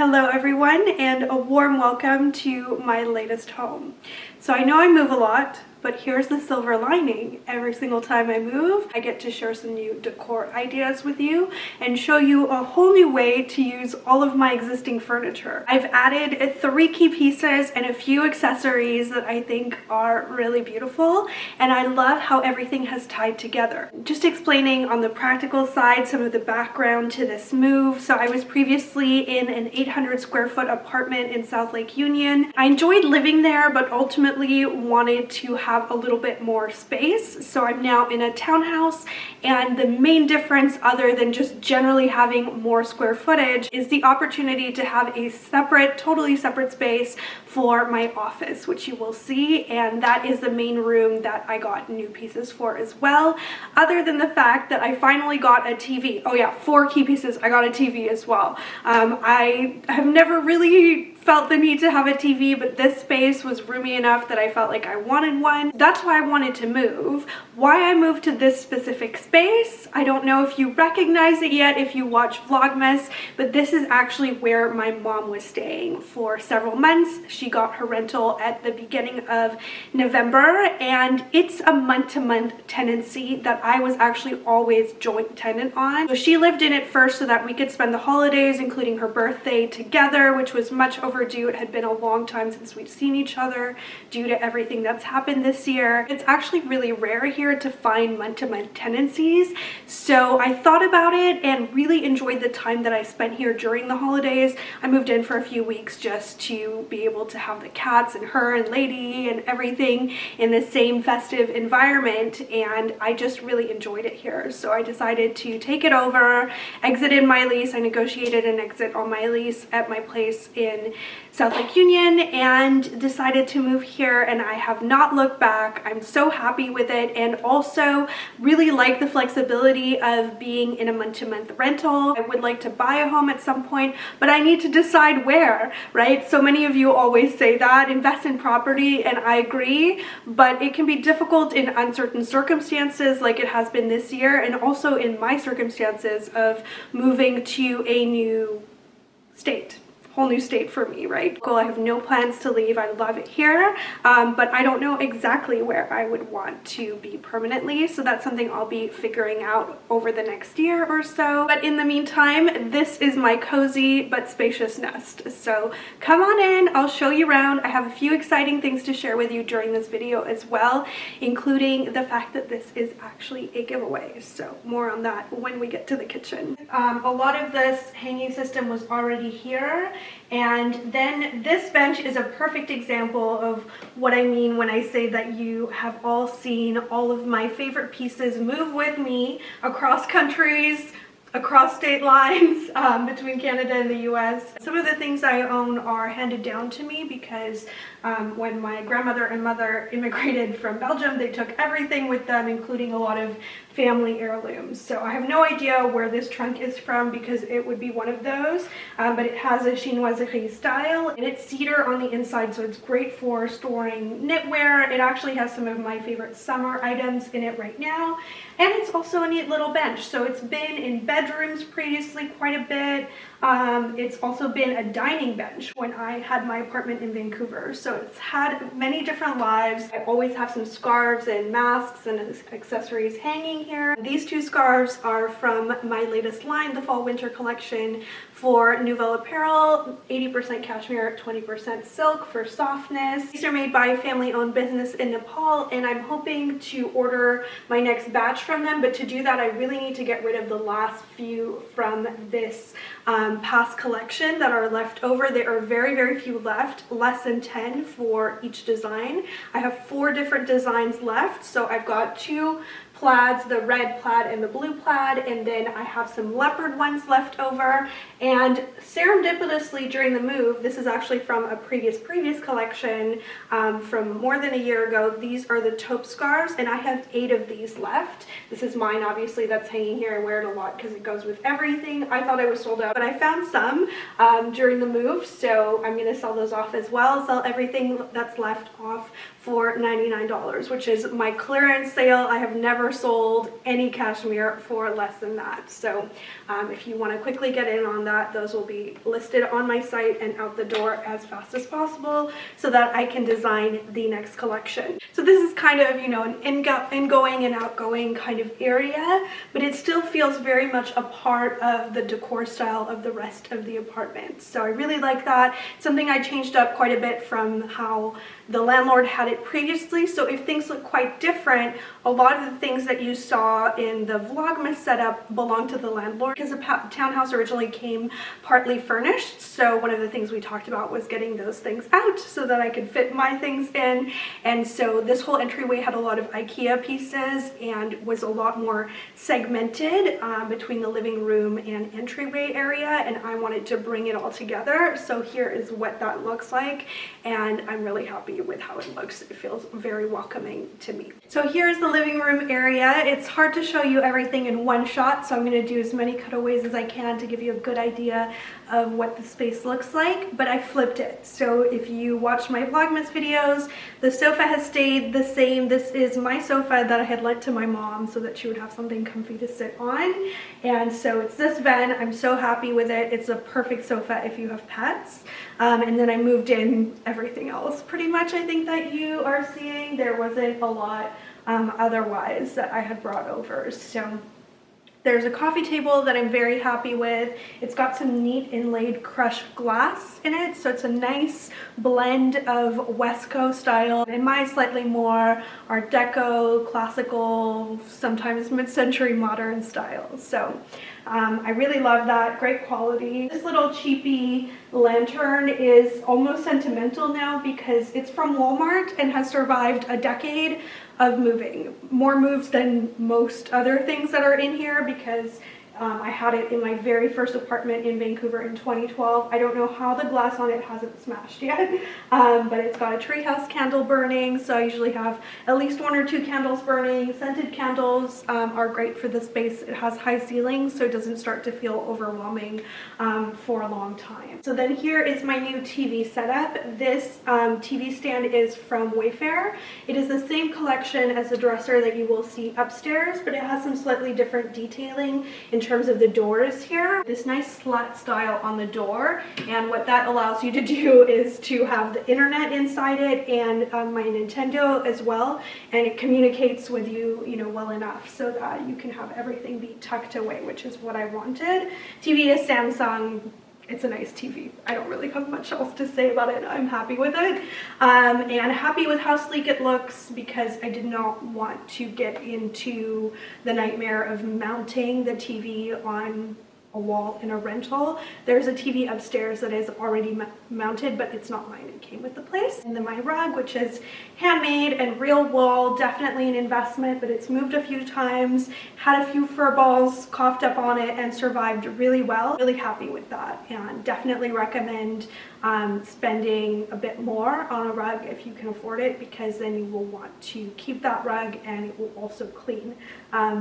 Hello everyone, and a warm welcome to my latest home. So I know I move a lot, but here's the silver lining. Every single time I move, I get to share some new decor ideas with you and show you a whole new way to use all of my existing furniture. I've added 3 key pieces and a few accessories that I think are really beautiful, and I love how everything has tied together. Just explaining on the practical side some of the background to this move. So I was previously in an 800 square foot apartment in South Lake Union. I enjoyed living there, but ultimately wanted to have a little bit more space. So I'm now in a townhouse, and the main difference, other than just generally having more square footage, is the opportunity to have a separate, totally separate space for my office, which you will see, and that is the main room that I got new pieces for as well, other than the fact that I finally got a TV. Oh yeah, 4 key pieces. I got a TV as well. I have never really felt the need to have a TV, but this space was roomy enough that I felt like I wanted one. That's why I wanted to move. Why I moved to this specific space, I don't know if you recognize it yet if you watch Vlogmas, but this is actually where my mom was staying for several months. She got her rental at the beginning of November, and it's a month-to-month tenancy that I was actually always joint tenant on. So she lived in it first so that we could spend the holidays, including her birthday, together, which was much overdue. It had been a long time since we'd seen each other due to everything that's happened this year. It's actually really rare here to find month-to-month tenancies, so I thought about it and really enjoyed the time that I spent here during the holidays. I moved in for a few weeks just to be able to have the cats and her and Lady and everything in the same festive environment, and I just really enjoyed it here. So I decided to take it over, exited my lease. I negotiated an exit on my lease at my place in South Lake Union and decided to move here, and I have not looked back. I'm so happy with it, and also really like the flexibility of being in a month-to-month rental. I would like to buy a home at some point, but I need to decide where, right? So many of you always say that, invest in property, and I agree, but it can be difficult in uncertain circumstances like it has been this year, and also in my circumstances of moving to a new state. Whole new state for me, right? Cool. I have no plans to leave. I love it here, but I don't know exactly where I would want to be permanently, so that's something I'll be figuring out over the next year or so. But in the meantime, this is my cozy but spacious nest. So come on in, I'll show you around. I have a few exciting things to share with you during this video as well, including the fact that this is actually a giveaway. So more on that when we get to the kitchen. A lot of this hanging system was already here. And then this bench is a perfect example of what I mean when I say that you have all seen all of my favorite pieces move with me across countries, across state lines, between Canada and the US. Some of the things I own are handed down to me because when my grandmother and mother immigrated from Belgium, they took everything with them, including a lot of family heirlooms. So I have no idea where this trunk is from because it would be one of those, but it has a chinoiserie style, and it's cedar on the inside, so it's great for storing knitwear. It actually has some of my favorite summer items in it right now, and it's also a neat little bench. So it's been in bedrooms previously quite a bit. It's also been a dining bench when I had my apartment in Vancouver, so it's had many different lives. I always have some scarves and masks and accessories hanging here. These 2 scarves are from my latest line, the fall winter collection for Nouvelle Apparel, 80% cashmere, 20% silk for softness. These are made by a family-owned business in Nepal, and I'm hoping to order my next batch from them, but to do that I really need to get rid of the last few from this past collection that are left over. There are very, very few left, less than 10 for each design. I have 4 different designs left, so I've got 2 plaids, the red plaid and the blue plaid, and then I have some leopard ones left over. And serendipitously during the move, this is actually from a previous collection from more than a year ago, these are the taupe scarves, and I have 8 of these left. This is mine, obviously, that's hanging here. I wear it a lot because it goes with everything. I thought I was sold out, but I found some during the move, so I'm gonna sell those off as well, sell everything that's left off for $99, which is my clearance sale. I have never never sold any cashmere for less than that. So if you want to quickly get in on that, those will be listed on my site and out the door as fast as possible so that I can design the next collection. So this is kind of, you know, an ingoing and outgoing kind of area, but it still feels very much a part of the decor style of the rest of the apartment. So I really like that. Something I changed up quite a bit from how the landlord had it previously. So if things look quite different, a lot of the things that you saw in the Vlogmas setup belong to the landlord, because the townhouse originally came partly furnished. So one of the things we talked about was getting those things out so that I could fit my things in. And so this whole entryway had a lot of IKEA pieces and was a lot more segmented between the living room and entryway area, and I wanted to bring it all together. So here is what that looks like, and I'm really happy with how it looks. It feels very welcoming to me. So here's the living room area. It's hard to show you everything in one shot, so I'm going to do as many cutaways as I can to give you a good idea of what the space looks like, but I flipped it. So if you watch my Vlogmas videos, the sofa has stayed the same. This is my sofa that I had lent to my mom so that she would have something comfy to sit on, and so it's this Ven. I'm so happy with it. It's a perfect sofa if you have pets. And then I moved in everything else pretty much, I think, that you are seeing. There wasn't a lot otherwise that I had brought over. So there's a coffee table that I'm very happy with. It's got some neat inlaid crushed glass in it, so it's a nice blend of West Coast style and my slightly more Art Deco, classical, sometimes mid-century modern style. So I really love that. Great quality. This little cheapy lantern is almost sentimental now because it's from Walmart and has survived a decade of moving. More moves than most other things that are in here because I had it in my very first apartment in Vancouver in 2012. I don't know how the glass on it hasn't smashed yet, but it's got a treehouse candle burning, so I usually have at least 1 or 2 candles burning. Scented candles are great for the space. It has high ceilings, so it doesn't start to feel overwhelming for a long time. So then here is my new TV setup. This TV stand is from Wayfair. It is the same collection as the dresser that you will see upstairs, but it has some slightly different detailing in terms of the doors here. This nice slat style on the door, and what that allows you to do is to have the internet inside it and my Nintendo as well, and it communicates with you, you know, well enough so that you can have everything be tucked away, which is what I wanted. TV is Samsung. It's a nice TV. I don't really have much else to say about it. I'm happy with it. And happy with how sleek it looks because I did not want to get into the nightmare of mounting the TV on a wall in a rental. There's a TV upstairs that is already mounted, but it's not mine. It came with the place. And then my rug, which is handmade and real wool, definitely an investment, but it's moved a few times, had a few fur balls coughed up on it, and survived really well. Really happy with that, and definitely recommend spending a bit more on a rug if you can afford it, because then you will want to keep that rug and it will also clean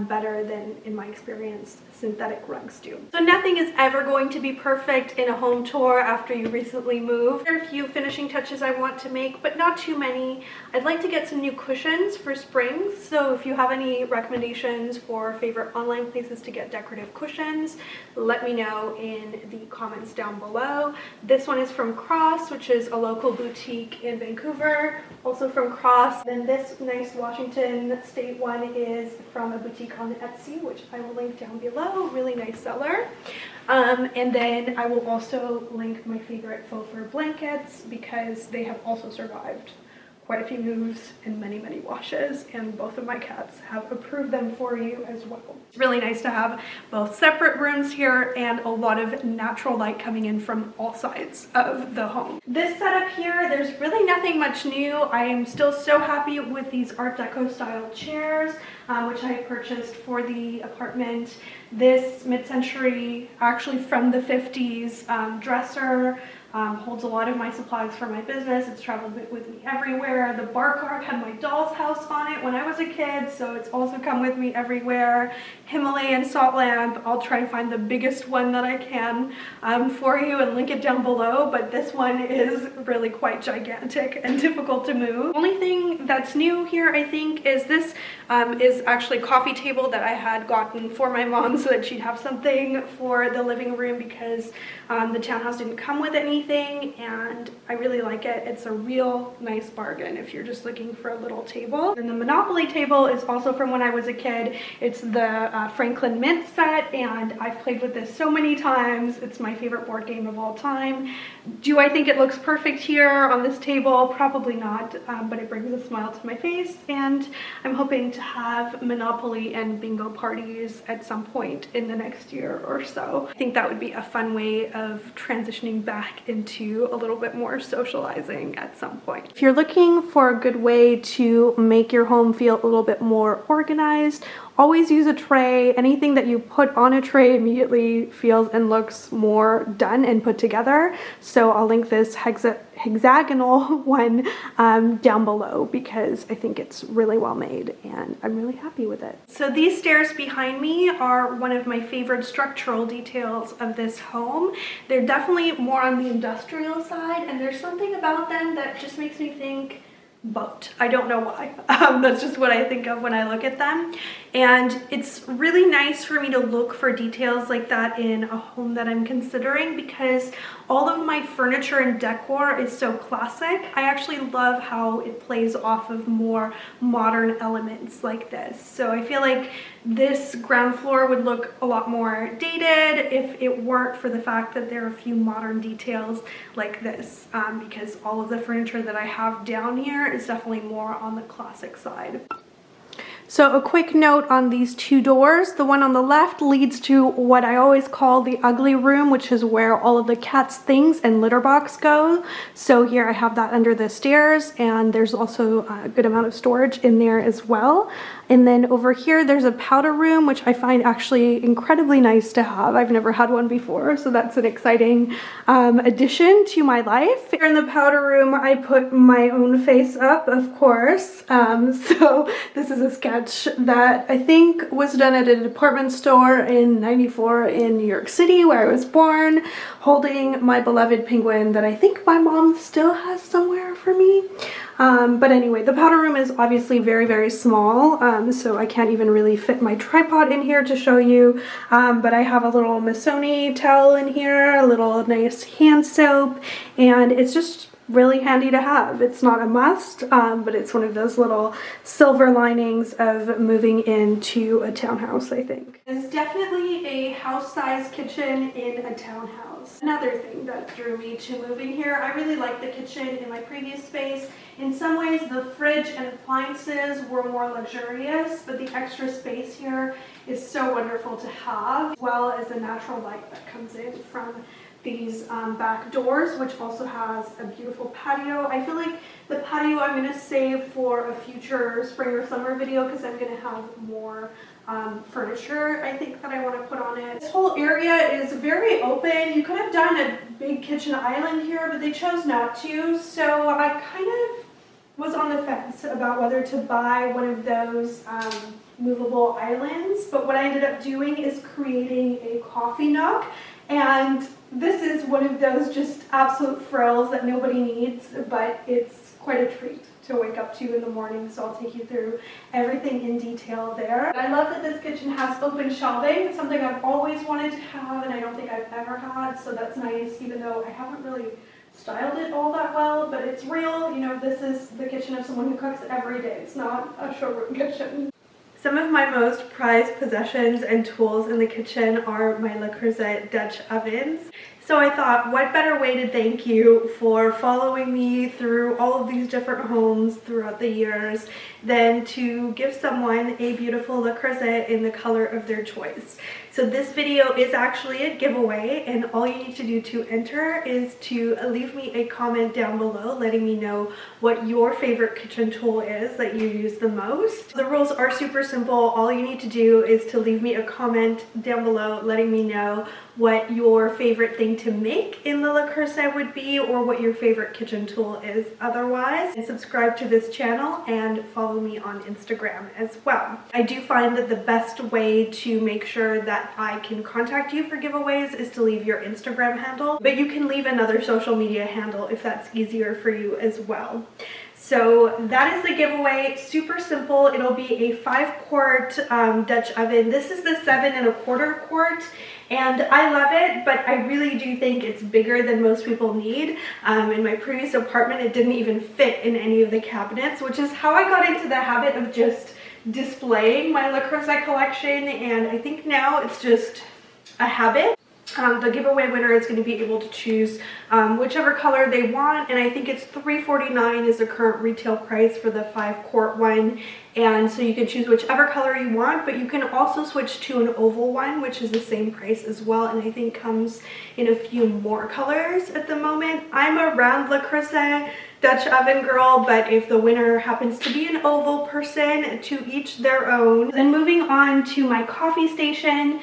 better than, in my experience, synthetic rugs do. So nothing is ever going to be perfect in a home tour after you recently moved. There are a few finishing touches I want to make, but not too many. I'd like to get some new cushions for spring, so if you have any recommendations for favorite online places to get decorative cushions, let me know in the comments down below. This one is from Cross, which is a local boutique in Vancouver, also from Cross. Then this nice Washington State one is from a boutique on Etsy, which I will link down below. Really nice seller. And then I will also link my favorite faux fur blankets because they have also survived quite a few moves and many washes, and both of my cats have approved them for you as well. It's really nice to have both separate rooms here and a lot of natural light coming in from all sides of the home. This setup here, there's really nothing much new. I am still so happy with these Art Deco style chairs, which I purchased for the apartment. This mid-century, actually from the 50s dresser, holds a lot of my supplies for my business. It's traveled with me everywhere. The bar cart had my doll's house on it when I was a kid, so it's also come with me everywhere. Himalayan salt lamp. I'll try and find the biggest one that I can for you and link it down below, but this one is really quite gigantic and difficult to move. The only thing that's new here, I think, is this is actually a coffee table that I had gotten for my mom so that she'd have something for the living room, because the townhouse didn't come with anything, and I really like it. It's a real nice bargain if you're just looking for a little table. And the Monopoly table is also from when I was a kid. It's the Franklin Mint set, and I've played with this so many times. It's my favorite board game of all time. Do I think it looks perfect here on this table? Probably not, but it brings a smile to my face, and I'm hoping to have Monopoly and bingo parties at some point in the next year or so. I think that would be a fun way of transitioning back into a little bit more socializing at some point. If you're looking for a good way to make your home feel a little bit more organized, always use a tray. Anything that you put on a tray immediately feels and looks more done and put together. So I'll link this hexagonal one down below, because I think it's really well made and I'm really happy with it. So these stairs behind me are one of my favorite structural details of this home. They're definitely more on the industrial side, and there's something about them that just makes me think boat. I don't know why. That's just what I think of when I look at them. And it's really nice for me to look for details like that in a home that I'm considering, because all of my furniture and decor is so classic. I actually love how it plays off of more modern elements like this. So I feel like this ground floor would look a lot more dated if it weren't for the fact that there are a few modern details like this, because all of the furniture that I have down here is definitely more on the classic side. So a quick note on these two doors. The one on the left leads to what I always call the ugly room, which is where all of the cat's things and litter box go. So here I have that under the stairs, and there's also a good amount of storage in there as well. And then over here there's a powder room, which I find actually incredibly nice to have. I've never had one before, so that's an exciting addition to my life. Here in the powder room I put my own face up, of course. So this is a sketch that I think was done at a department store in '94 in New York City, where I was born, holding my beloved penguin that I think my mom still has somewhere for me. But anyway, the powder room is obviously very, very small, so I can't even really fit my tripod in here to show you, but I have a little Missoni towel in here, a little nice hand soap, and it's just really handy to have. It's not a must, but it's one of those little silver linings of moving into a townhouse, I think. It's definitely a house-sized kitchen in a townhouse. Another thing that drew me to moving here, I really liked the kitchen in my previous space. In some ways, the fridge and appliances were more luxurious, but the extra space here is so wonderful to have, as well as the natural light that comes in from these back doors, which also has a beautiful patio. I feel like the patio I'm going to save for a future spring or summer video, because I'm going to have more furniture I think that I want to put on it. This whole area is very open. You could have done a big kitchen island here, but they chose not to, so I kind of was on the fence about whether to buy one of those movable islands, but what I ended up doing is creating a coffee nook. And this is one of those just absolute frills that nobody needs, but it's quite a treat to wake up to in the morning, so I'll take you through everything in detail there. I love that this kitchen has open shelving. It's something I've always wanted to have, and I don't think I've ever had, so that's nice, even though I haven't really styled it all that well, but it's real. You know, this is the kitchen of someone who cooks every day. It's not a showroom kitchen. Some of my most prized possessions and tools in the kitchen are my Le Creuset Dutch ovens. So I thought, what better way to thank you for following me through all of these different homes throughout the years than to give someone a beautiful Le Creuset in the color of their choice. So this video is actually a giveaway, and all you need to do to enter is to leave me a comment down below letting me know what your favorite kitchen tool is that you use the most. The rules are super simple. All you need to do is to leave me a comment down below letting me know what your favorite thing to make in the Le Creuset would be, or what your favorite kitchen tool is otherwise. And subscribe to this channel and follow me on Instagram as well. I do find that the best way to make sure that I can contact you for giveaways is to leave your Instagram handle, but you can leave another social media handle if that's easier for you as well. So that is the giveaway. Super simple. It'll be a 5-quart Dutch oven. This is the 7¼ quart, and I love it, but I really do think it's bigger than most people need. In my previous apartment, it didn't even fit in any of the cabinets, which is how I got into the habit of just displaying my Le Creuset collection, and I think now it's just a habit. The giveaway winner is going to be able to choose whichever color they want, and I think it's $3.49 is the current retail price for the 5-quart one, and so you can choose whichever color you want, but you can also switch to an oval one, which is the same price as well, and I think comes in a few more colors at the moment. I'm a round Le Creuset Dutch oven girl, but if the winner happens to be an oval person, to each their own. Then moving on to my coffee station,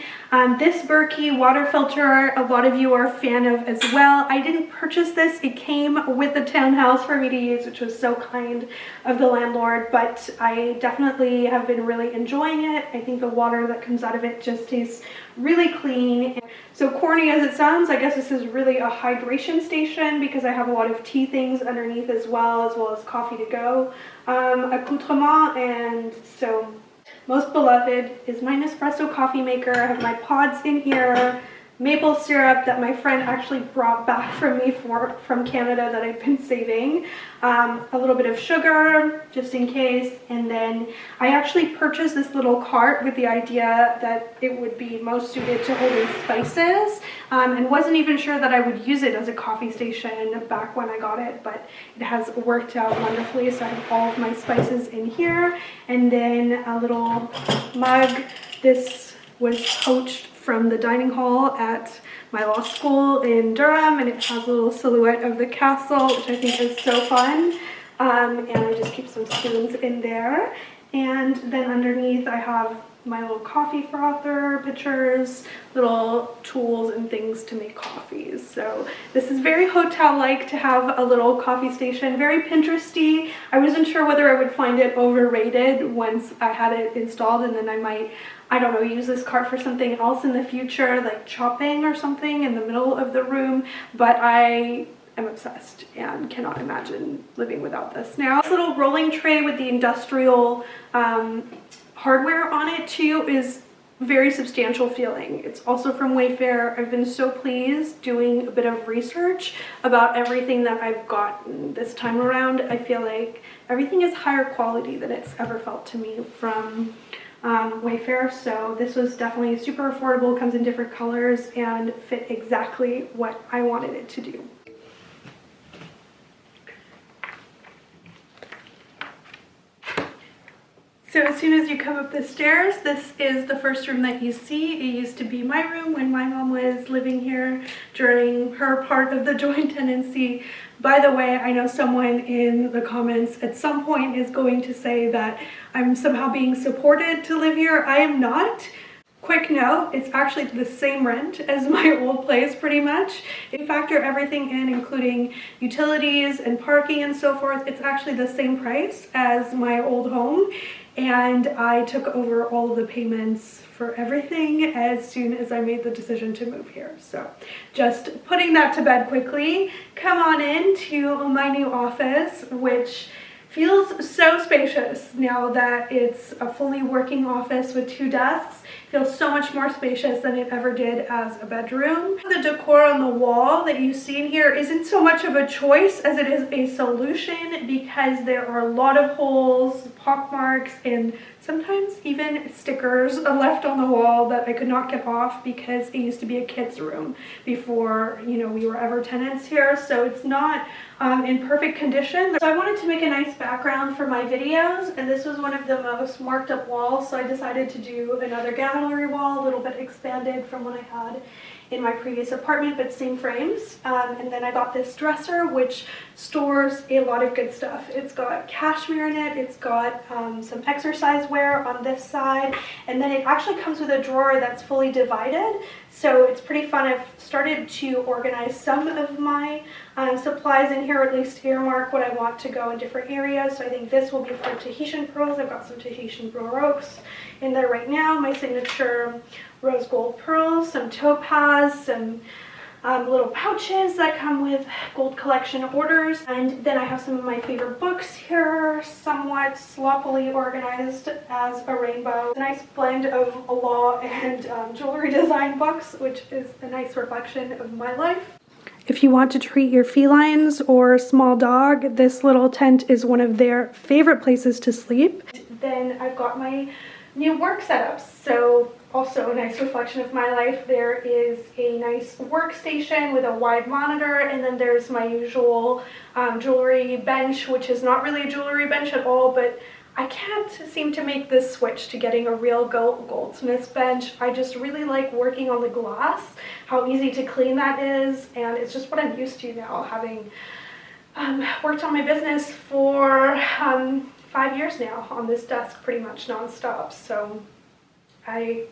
this Berkey water filter, a lot of you are a fan of as well. I didn't purchase this, it came with the townhouse for me to use, which was so kind of the landlord, but I definitely have been really enjoying it. I think the water that comes out of it just tastes really clean. So corny as it sounds, I guess this is really a hydration station because I have a lot of tea things underneath as well as coffee to go accoutrement. And so most beloved is my Nespresso coffee maker. I have my pods in here, maple syrup that my friend actually brought back from me from Canada that I've been saving, a little bit of sugar just in case, and then I actually purchased this little cart with the idea that it would be most suited to holding spices, and wasn't even sure that I would use it as a coffee station back when I got it, but it has worked out wonderfully. So I have all of my spices in here, and then a little mug. This was poached from the dining hall at my law school in Durham, and it has a little silhouette of the castle, which I think is so fun. And I just keep some spoons in there. And then underneath I have my little coffee frother, pitchers, little tools and things to make coffees. So this is very hotel-like to have a little coffee station, very Pinteresty. I wasn't sure whether I would find it overrated once I had it installed, and then I might, I don't know, use this cart for something else in the future, like chopping or something in the middle of the room, but I am obsessed and cannot imagine living without this now. This little rolling tray with the industrial hardware on it too is very substantial feeling. It's also from Wayfair. I've been so pleased doing a bit of research about everything that I've gotten this time around. I feel like everything is higher quality than it's ever felt to me from Wayfair, so this was definitely super affordable, comes in different colors, and fit exactly what I wanted it to do. So as soon as you come up the stairs, this is the first room that you see. It used to be my room when my mom was living here during her part of the joint tenancy. By the way, I know someone in the comments at some point is going to say that I'm somehow being supported to live here. I am not. Quick note, it's actually the same rent as my old place pretty much. If you factor everything in, including utilities and parking and so forth, it's actually the same price as my old home. And I took over all of the payments for everything as soon as I made the decision to move here. So just putting that to bed quickly. Come on in to my new office, which feels so spacious now that it's a fully working office with 2 desks. Feels so much more spacious than it ever did as a bedroom. The decor on the wall that you see in here isn't so much of a choice as it is a solution, because there are a lot of holes, pock marks, and sometimes even stickers left on the wall that I could not get off because it used to be a kid's room before, you know, we were ever tenants here. So it's not in perfect condition. So I wanted to make a nice background for my videos, and this was one of the most marked up walls, so I decided to do another gallery gallery wall, a little bit expanded from what I had in my previous apartment, but same frames. And then I got this dresser which stores a lot of good stuff. It's got cashmere in it, it's got some exercise wear on this side, and then it actually comes with a drawer that's fully divided, so it's pretty fun. I've started to organize some of my supplies in here, or at least earmark what I want to go in different areas. So I think this will be for Tahitian pearls. I've got some Tahitian baroques in there right now, my signature rose gold pearls, some topaz, some little pouches that come with gold collection orders, and then I have some of my favorite books here, somewhat sloppily organized as a rainbow. A nice blend of law and jewelry design books, which is a nice reflection of my life. If you want to treat your felines or small dog, this little tent is one of their favorite places to sleep. Then I've got my new work setups, so also a nice reflection of my life. There is a nice workstation with a wide monitor, and then there's my usual jewelry bench, which is not really a jewelry bench at all, but I can't seem to make this switch to getting a real goldsmith's bench. I just really like working on the glass, how easy to clean that is, and it's just what I'm used to now, having worked on my business for 5 years now on this desk pretty much non-stop. So I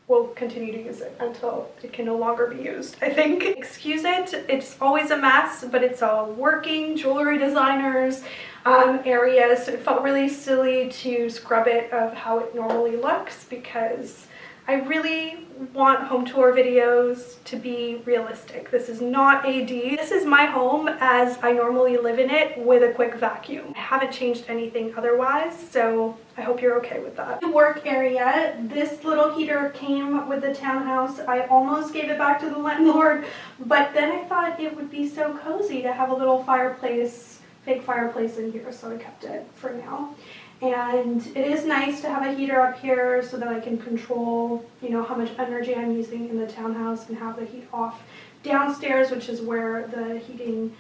will continue to use it until it can no longer be used, I think. Excuse it, it's always a mess, but it's a working jewelry designer's area, so it felt really silly to scrub it of how it normally looks, because I really want home tour videos to be realistic. This is not AD. This is my home as I normally live in it, with a quick vacuum. I haven't changed anything otherwise, so I hope you're okay with that. The work area, this little heater came with the townhouse. I almost gave it back to the landlord, but then I thought it would be so cozy to have a little fireplace, fake fireplace in here, so I kept it for now. And it is nice to have a heater up here so that I can control, you know, how much energy I'm using in the townhouse, and have the heat off downstairs, which is where the heating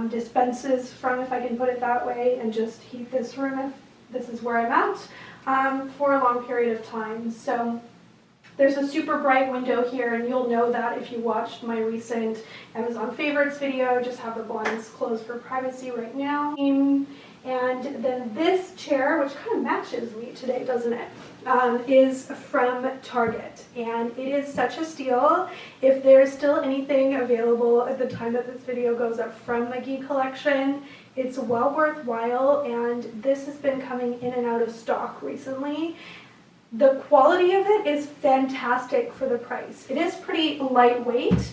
dispenses from, if I can put it that way, and just heat this room if this is where I'm at for a long period of time. So there's a super bright window here, and you'll know that if you watched my recent Amazon favorites video. Just have the blinds closed for privacy right now. And then this chair, which kind of matches me today, doesn't it? Is from Target, and it is such a steal. If there's still anything available at the time that this video goes up from the Geek collection, it's well worthwhile, and this has been coming in and out of stock recently. The quality of it is fantastic for the price. It is pretty lightweight,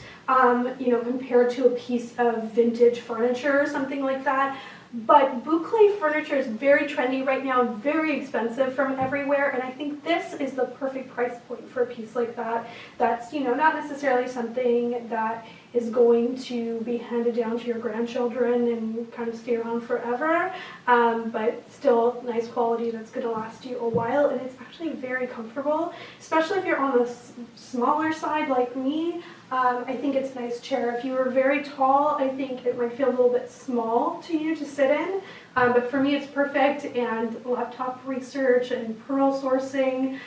you know, compared to a piece of vintage furniture or something like that. But boucle furniture is very trendy right now, very expensive from everywhere, and I think this is the perfect price point for a piece like that. That's, you know, not necessarily something that is going to be handed down to your grandchildren and kind of stay around forever, but still nice quality that's going to last you a while, and it's actually very comfortable, especially if you're on the smaller side like me. I think it's a nice chair. If you were very tall, I think it might feel a little bit small to you to sit in, but for me it's perfect, and laptop research and pearl sourcing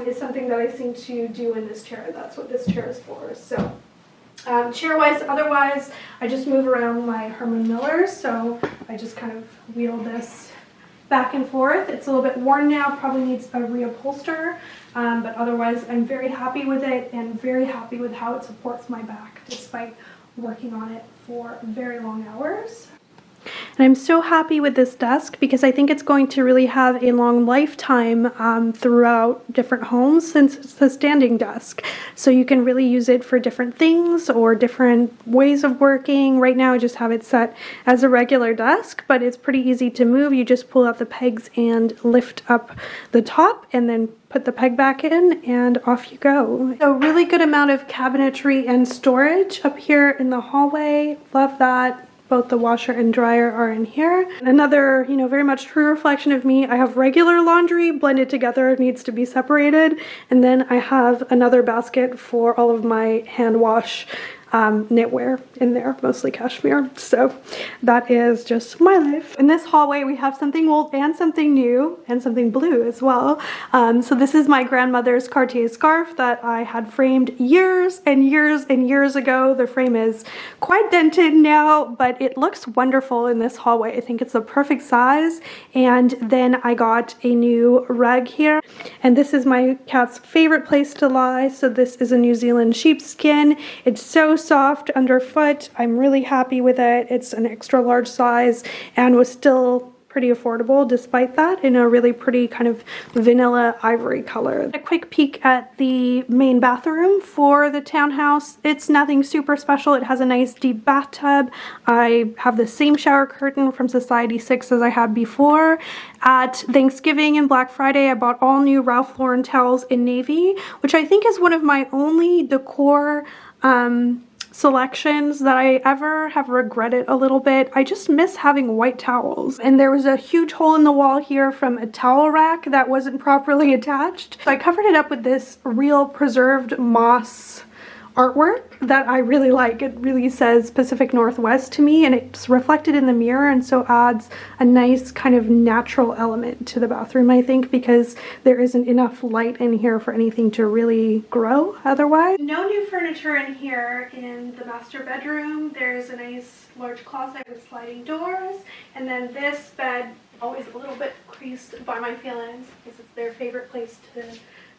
is something that I seem to do in this chair. That's what this chair is for. So chair-wise, otherwise, I just move around my Herman Millers, so I just kind of wheel this back and forth. It's a little bit worn now, probably needs a reupholster, but otherwise I'm very happy with it, and very happy with how it supports my back despite working on it for very long hours. And I'm so happy with this desk because I think it's going to really have a long lifetime throughout different homes, since it's a standing desk. So you can really use it for different things or different ways of working. Right now I just have it set as a regular desk, but it's pretty easy to move. You just pull out the pegs and lift up the top, and then put the peg back in, and off you go. So really good amount of cabinetry and storage up here in the hallway. Love that. Both the washer and dryer are in here. Another, you know, very much true reflection of me. I have regular laundry blended together, it needs to be separated. And then I have another basket for all of my hand wash knitwear in there, mostly cashmere. So that is just my life. In this hallway we have something old and something new and something blue as well. So this is my grandmother's Cartier scarf that I had framed years and years and years ago. The frame is quite dented now, but it looks wonderful in this hallway. I think it's the perfect size. And then I got a new rug here, and this is my cat's favorite place to lie. So this is a New Zealand sheepskin. It's so soft underfoot. I'm really happy with it. It's an extra large size and was still pretty affordable despite that, in a really pretty kind of vanilla ivory color. A quick peek at the main bathroom for the townhouse. It's nothing super special. It has a nice deep bathtub. I have the same shower curtain from Society 6 as I had before. At Thanksgiving and Black Friday, I bought all new Ralph Lauren towels in navy, which I think is one of my only decor selections that I ever have regretted a little bit. I just miss having white towels. And there was a huge hole in the wall here from a towel rack that wasn't properly attached. So I covered it up with this real preserved moss artwork that I really like. It really says Pacific Northwest to me, and it's reflected in the mirror, and so adds a nice kind of natural element to the bathroom, I think, because there isn't enough light in here for anything to really grow otherwise. No new furniture in here in the master bedroom. There's a nice large closet with sliding doors, and then this bed, always a little bit creased by my feelings because it's their favorite place to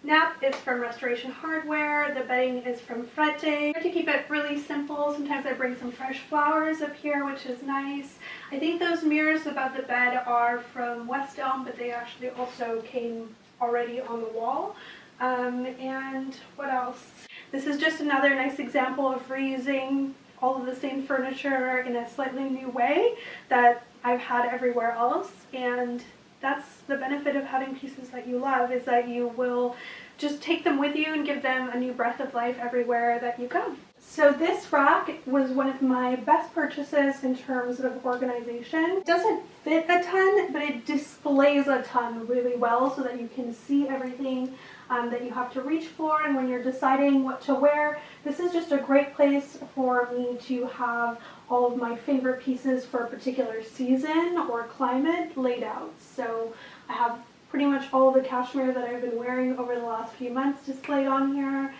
nap, is from Restoration Hardware. The bedding is from Frette. I try to keep it really simple. Sometimes I bring some fresh flowers up here, which is nice. I think those mirrors above the bed are from West Elm, but they actually also came already on the wall. And what else? This is just another nice example of reusing all of the same furniture in a slightly new way that I've had everywhere else, and that's the benefit of having pieces that you love, is that you will just take them with you and give them a new breath of life everywhere that you go. So this rack was one of my best purchases in terms of organization. It doesn't fit a ton, but it displays a ton really well so that you can see everything that you have to reach for, and when you're deciding what to wear, this is just a great place for me to have all of my favorite pieces for a particular season or climate laid out. So I have pretty much all the cashmere that I've been wearing over the last few months displayed on here.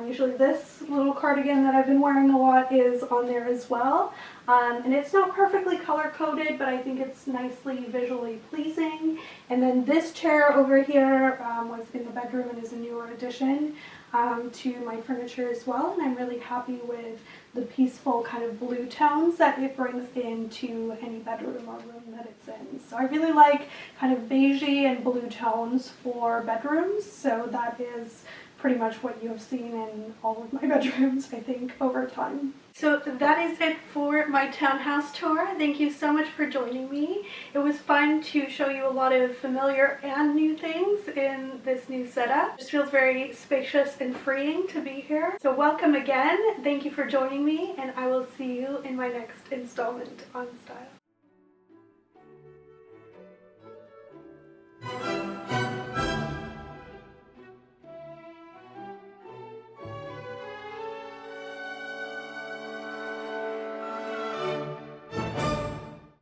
Usually this little cardigan that I've been wearing a lot is on there as well. And it's not perfectly color coded, but I think it's nicely visually pleasing. And then this chair over here was in the bedroom and is a newer addition to my furniture as well. And I'm really happy with the peaceful kind of blue tones that it brings into any bedroom or room that it's in. So I really like kind of beigey and blue tones for bedrooms. So that is pretty much what you have seen in all of my bedrooms, I think, over time. So that is it for my townhouse tour. Thank you so much for joining me. It was fun to show you a lot of familiar and new things in this new setup. It just feels very spacious and freeing to be here. So welcome again. Thank you for joining me, and I will see you in my next installment on Style.